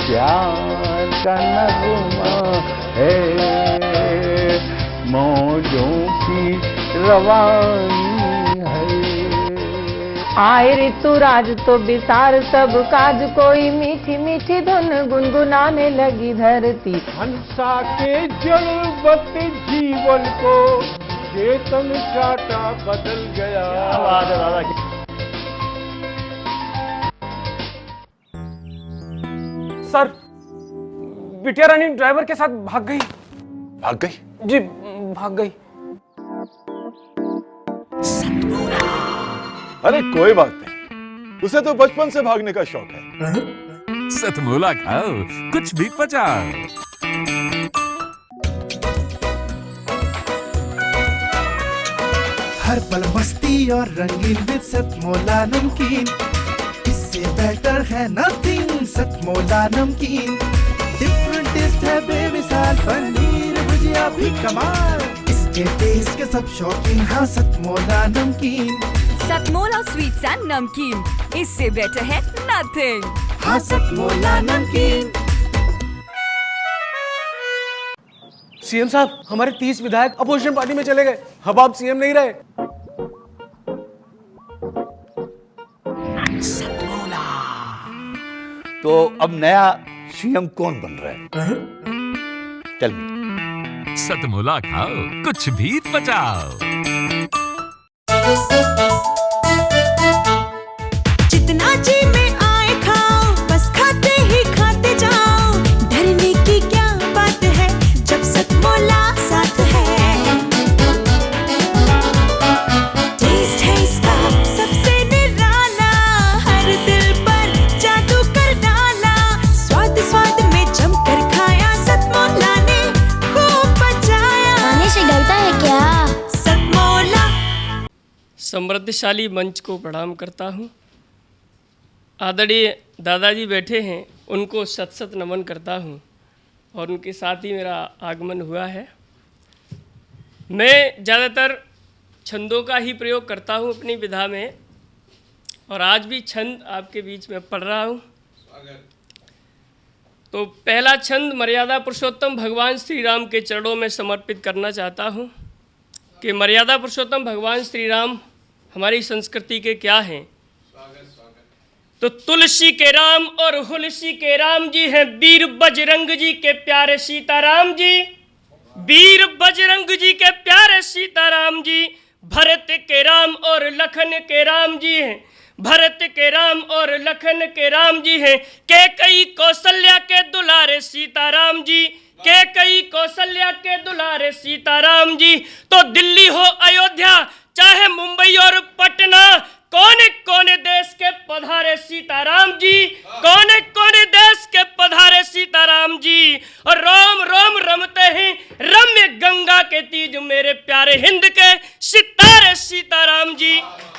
प्यार का नगमा है, मौजों की रवानी है। आए ऋतुराज तो बिसार सब काज, कोई मीठी मीठी धुन गुनगुनाने लगी धरती। हंसा के जड़वत जीवन को चेतन चाटा बदल गया। आवाज है दादा की। सर, बिटिया रानी ड्राइवर के साथ भाग गई। भाग गई? जी, भाग गई। अरे कोई बात नहीं, उसे तो बचपन से भागने का शौक है। सतमोला खाओ, कुछ भी पचाओ। हर पल मस्ती और रंगीन विद सतमोला नमकीन, इससे बेटर है नथिंग। सतमोला नमकीन डिफरेंट टेस्ट है बेमिसाल, पनीर भुजिया भी कमाल, इसके टेस्ट के सब शौकीन। हाँ सतमोला नमकीन, सतमोला स्वीट्स एंड नमकीन, इससे बेटर है नथिंग। हाँ सतमोला नमकीन। सीएम साहब, हमारे 30 विधायक अपोजिशन पार्टी में चले गए। अब आप सीएम नहीं रहे। तो अब नया सीएम कौन बन रहा है? Tell me. सतमोला खाओ, कुछ भी पचाओ। जितना जी में आए खाओ, बस खाते ही खाते जाओ। डरने की क्या बात है जब सतमोला साथ है। टेस्ट है इसका सबसे निराला, हर दिल पर जादू कर डाला। स्वाद स्वाद में जमकर खाया, सतमोला ने खूब पचाया। खाने से डरता है क्या? सतमोला। समृद्धशाली मंच को प्रणाम करता हूँ। आदरणीय दादाजी बैठे हैं, उनको शत शत नमन करता हूँ और उनके साथ ही मेरा आगमन हुआ है। मैं ज़्यादातर छंदों का ही प्रयोग करता हूँ अपनी विधा में, और आज भी छंद आपके बीच में पढ़ रहा हूँ। तो पहला छंद मर्यादा पुरुषोत्तम भगवान श्री राम के चरणों में समर्पित करना चाहता हूँ कि मर्यादा पुरुषोत्तम भगवान श्री राम हमारी संस्कृति के क्या हैं। तो तुलसी के राम और हुलसी के राम जी हैं, वीर बजरंग जी के प्यारे सीताराम जी। वीर बजरंग जी के प्यारे सीताराम जी। भरत के राम और लखन के राम जी हैं, भरत के राम और लखन के राम जी हैं। कैकई कौशल्या के दुलारे सीताराम जी, कैकई कौशल्या के दुलारे सीताराम जी। तो दिल्ली हो अयोध्या चाहे मुंबई और पटना, कोने कोने देश के पधारे सीताराम जी, कोने कोने देश के पधारे सीताराम जी। और रोम रोम रमते हैं रम्य गंगा के तीज, मेरे प्यारे हिंद के सितारे सीताराम जी,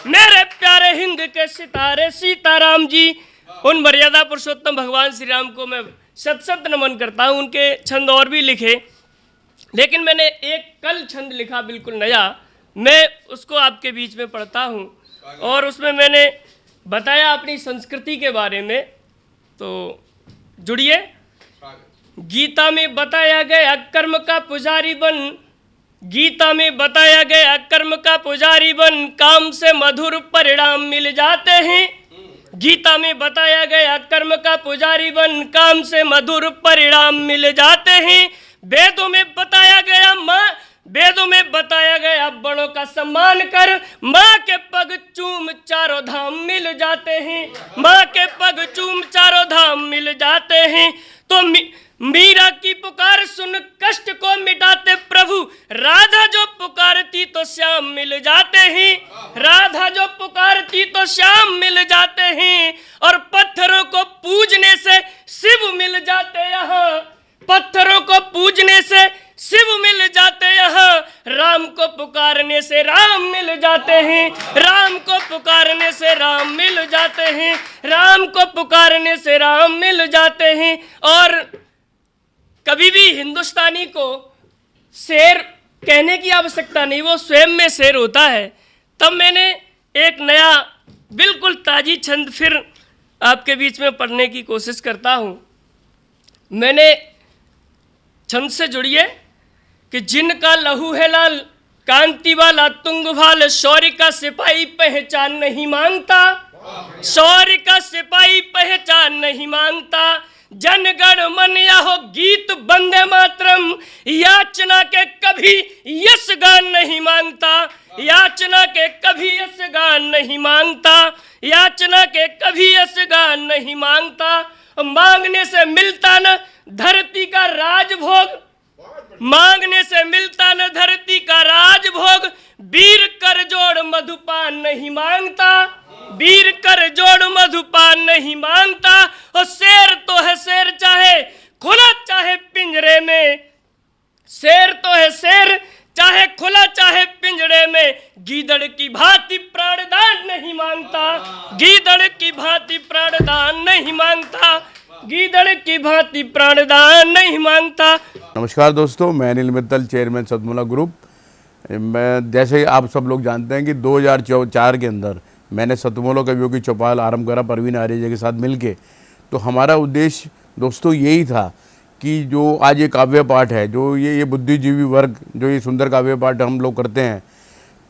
मेरे प्यारे हिंद के सितारे सीताराम जी। उन मर्यादा पुरुषोत्तम भगवान श्री राम को मैं शत शत नमन करता हूँ। उनके छंद और भी लिखे, लेकिन मैंने एक कल छंद लिखा बिल्कुल नया, मैं उसको आपके बीच में पढ़ता हूँ। और उसमें मैंने बताया अपनी संस्कृति के बारे में, तो जुड़िए। गीता में बताया गया कर्म का पुजारी बन, गीता में बताया गया कर्म का पुजारी बन, काम से मधुर परिणाम मिल जाते हैं। गीता में बताया गया कर्म का पुजारी बन, काम से मधुर परिणाम मिल जाते हैं। वेदों में बताया गया वेदों में बताया गया बड़ों का सम्मान कर, माँ के पग चूम चारों धाम मिल जाते हैं, माँ के पग चूम चारों धाम मिल जाते हैं। तो मीरा की पुकार सुन कष्ट को मिटाते प्रभु, राधा जो पुकारती तो श्याम मिल जाते हैं, राधा जो पुकारती तो श्याम मिल जाते हैं। और पत्थरों को पूजने से शिव मिल जाते यहाँ, पत्थरों को पूजने से शिव मिल जाते यहाँ। राम को पुकारने से राम मिल जाते हैं, राम को पुकारने से राम मिल जाते हैं, राम को पुकारने से राम मिल जाते हैं। और कभी भी हिंदुस्तानी को शेर कहने की आवश्यकता नहीं, वो स्वयं में शेर होता है। तब मैंने एक नया बिल्कुल ताजी छंद फिर आपके बीच में पढ़ने की कोशिश करता हूँ। मैंने छंद से जुड़िए कि जिनका लहू है लाल कांति वाला तुंग भाल, शौर्य का सिपाही पहचान नहीं मांगता, शौर्य का सिपाही पहचान नहीं मांगता। जनगण मन या हो गीत वंदे मातरम, याचना के कभी यश गान नहीं मांगता, याचना के कभी यश गान नहीं मांगता, याचना के कभी यश गान नहीं मांगता। मांगने से मिलता न धरती का राजभोग, मांगने से मिलता न धरती का राजभोग, वीर कर जोड़ मधुपान नहीं मांगता, वीर कर जोड़ मधुपान नहीं मांगता। और शेर तो है शेर चाहे खुला चाहे पिंजरे में, शेर तो है शेर चाहे खुला चाहे पिंजरे में, गीदड़ की भांति प्राणदान नहीं मांगता, गीदड़ की भांति प्राणदान नहीं मांगता, गीदड़ की भांति प्राणदान नहीं मांगता। नमस्कार दोस्तों, मैं अनिल मित्तल, चेयरमैन सतमोला ग्रुप। मैं जैसे आप सब लोग जानते हैं कि 2004 के अंदर मैंने सतमोला कवियों की चौपाल आरंभ करा परवीन आर्य के साथ मिलके। तो हमारा उद्देश्य दोस्तों यही था कि जो आज ये काव्य पाठ है, जो ये बुद्धिजीवी वर्ग जो ये सुंदर काव्य पाठ हम लोग करते हैं,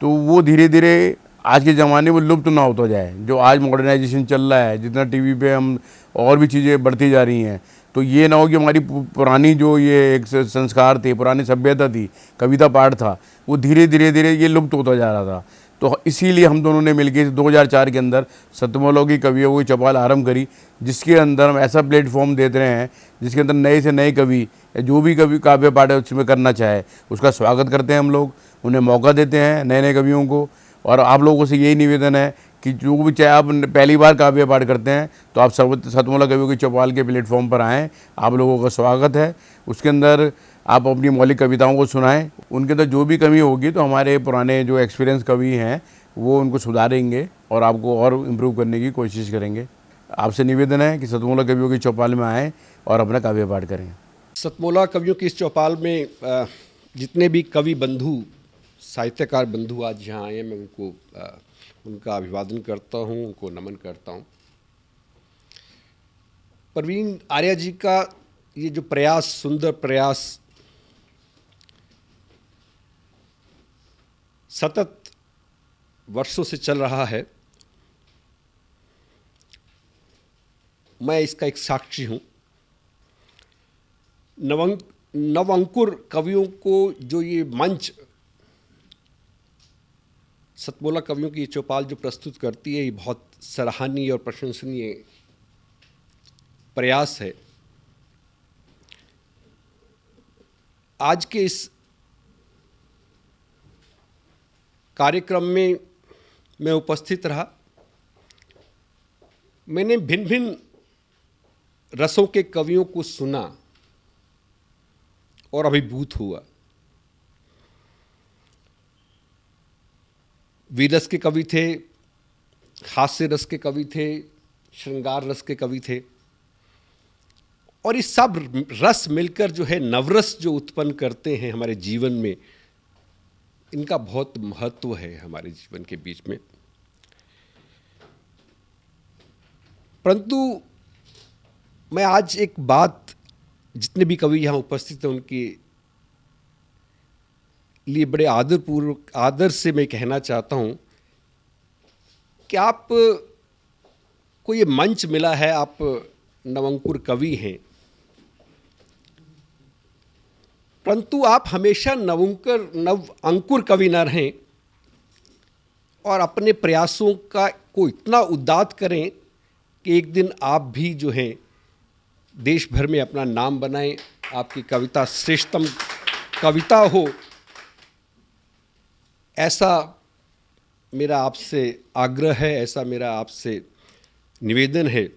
तो वो धीरे धीरे आज के ज़माने में लुप्त ना होता जाए। जो आज मॉडर्नाइजेशन चल रहा है, जितना टीवी पे हम और भी चीज़ें बढ़ती जा रही हैं, तो ये ना हो कि हमारी पुरानी जो ये एक संस्कार थे, पुरानी सभ्यता थी, कविता पाठ था, वो धीरे धीरे ये लुप्त होता जा रहा था। तो इसीलिए हम दोनों ने मिलकर 2004 के अंदर सतमोला की कवियों की चौपाल आरंभ करी, जिसके अंदर हम ऐसा प्लेटफॉर्म देते रहे हैं जिसके अंदर नए से नए कवि जो भी कवि काव्य पाठ उसमें करना चाहे उसका स्वागत करते हैं हम लोग, उन्हें मौका देते हैं नए नए कवियों को। और आप लोगों से यही निवेदन है कि जो भी चाहे आप पहली बार काव्य पाठ करते हैं तो आप सतमोला कवियों की चौपाल के प्लेटफॉर्म पर आएँ, आप लोगों का स्वागत है। उसके अंदर आप अपनी मौलिक कविताओं को सुनाएं, उनके अंदर जो भी कमी होगी तो हमारे पुराने जो एक्सपीरियंस कवि हैं वो उनको सुधारेंगे और आपको और इम्प्रूव करने की कोशिश करेंगे। आपसे निवेदन है कि सतमोला कवियों की चौपाल में आएँ और अपना काव्य पाठ करें। सतमोला कवियों की इस चौपाल में जितने भी कवि बंधु, साहित्यकार बंधु आज यहाँ आए हैं, मैं उनको उनका अभिवादन करता हूँ, उनको नमन करता हूँ। परवीन आर्य जी का ये जो प्रयास, सुंदर प्रयास सतत वर्षों से चल रहा है, मैं इसका एक साक्षी हूँ। नवअंकुर कवियों को जो ये मंच सतमोला कवियों की चौपाल जो प्रस्तुत करती है, ये बहुत सराहनीय और प्रशंसनीय प्रयास है। आज के इस कार्यक्रम में मैं उपस्थित रहा। मैंने भिन्न भिन्न रसों के कवियों को सुना और अभिभूत हुआ। वीर रस के कवि थे, हास्य रस के कवि थे, श्रृंगार रस के कवि थे, और ये सब रस मिलकर जो है नवरस जो उत्पन्न करते हैं हमारे जीवन में, इनका बहुत महत्व है हमारे जीवन के बीच में। परंतु मैं आज एक बात जितने भी कवि यहाँ उपस्थित हैं उनके लिए बड़े आदर से मैं कहना चाहता हूँ कि आप को ये मंच मिला है, आप नवअंकुर कवि हैं, परंतु आप हमेशा नव अंकुर कवि न रहें और अपने प्रयासों को इतना उद्दात करें कि एक दिन आप भी जो हैं देश भर में अपना नाम बनाएं, आपकी कविता श्रेष्ठतम कविता हो, ऐसा मेरा आपसे आग्रह है, ऐसा मेरा आपसे निवेदन है।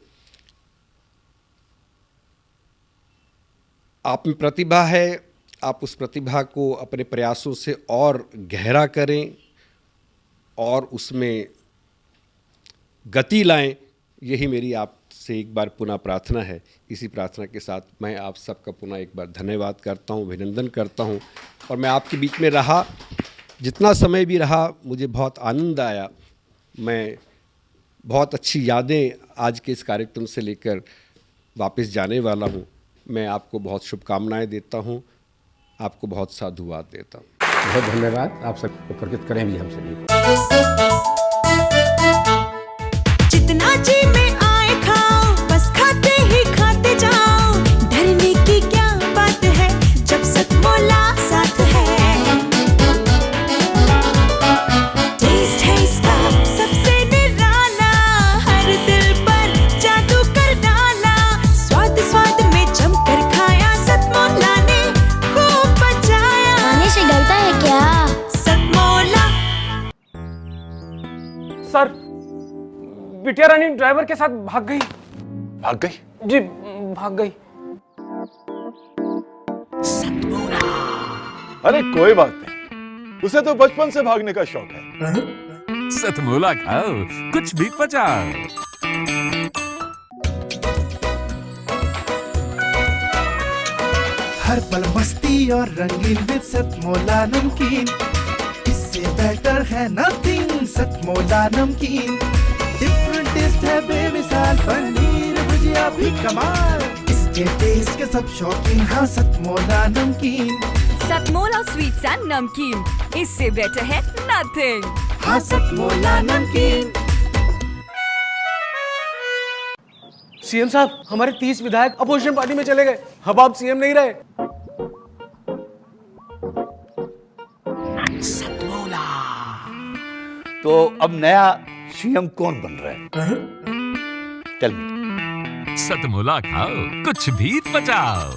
आप में प्रतिभा है, आप उस प्रतिभा को अपने प्रयासों से और गहरा करें और उसमें गति लाएं, यही मेरी आपसे एक बार पुनः प्रार्थना है। इसी प्रार्थना के साथ मैं आप सबका पुनः एक बार धन्यवाद करता हूं, अभिनंदन करता हूं। और मैं आपके बीच में रहा, जितना समय भी रहा, मुझे बहुत आनंद आया। मैं बहुत अच्छी यादें आज के इस कार्यक्रम से लेकर वापस जाने वाला हूं। मैं आपको बहुत शुभकामनाएं देता हूं, आपको बहुत साधुवाद देता हूं। बहुत धन्यवाद, आप सब उपकृत करें भी हम सभी को। जितना जी में आए खाओ, बस खाते ही खाते जाओ। डरने की क्या बात है जब सतमोला साथ है। टेस्ट है इसका सबसे निराला, हर दिल पर जादू कर डाला। स्वाद स्वाद में जमकर खाया, सतमोला ने खूब बचाया। खाने से डरता है क्या? सतमोला। सर, बिटिया रानी ड्राइवर के साथ भाग गई। भाग गई? जी, भाग गई। अरे कोई बात नहीं, उसे तो बचपन से भागने का शौक है। सतमोला खाओ, कुछ भी पचाओ। हर पल मस्ती और रंगीन विद सतमोला नमकीन, इससे बेटर है नथिंग। सतमोला नमकीन, डिफरेंट टेस्ट है बेमिसाल, पनीर भुजिया भी कमाल। इसके टेस्ट के सब शौकीन, हाँ सतमोला नमकीन। सतमोला स्वीट्स एंड नमकीन, इससे बेटर है नथिंग। हाँ सतमोला नमकीन। सीएम साहब, हमारे 30 विधायक अपोजिशन पार्टी में चले गए। अब आप सीएम नहीं रहे। तो अब नया सीएम कौन बन रहा है? Tell me. सतमोला खाओ, कुछ भी पचाओ।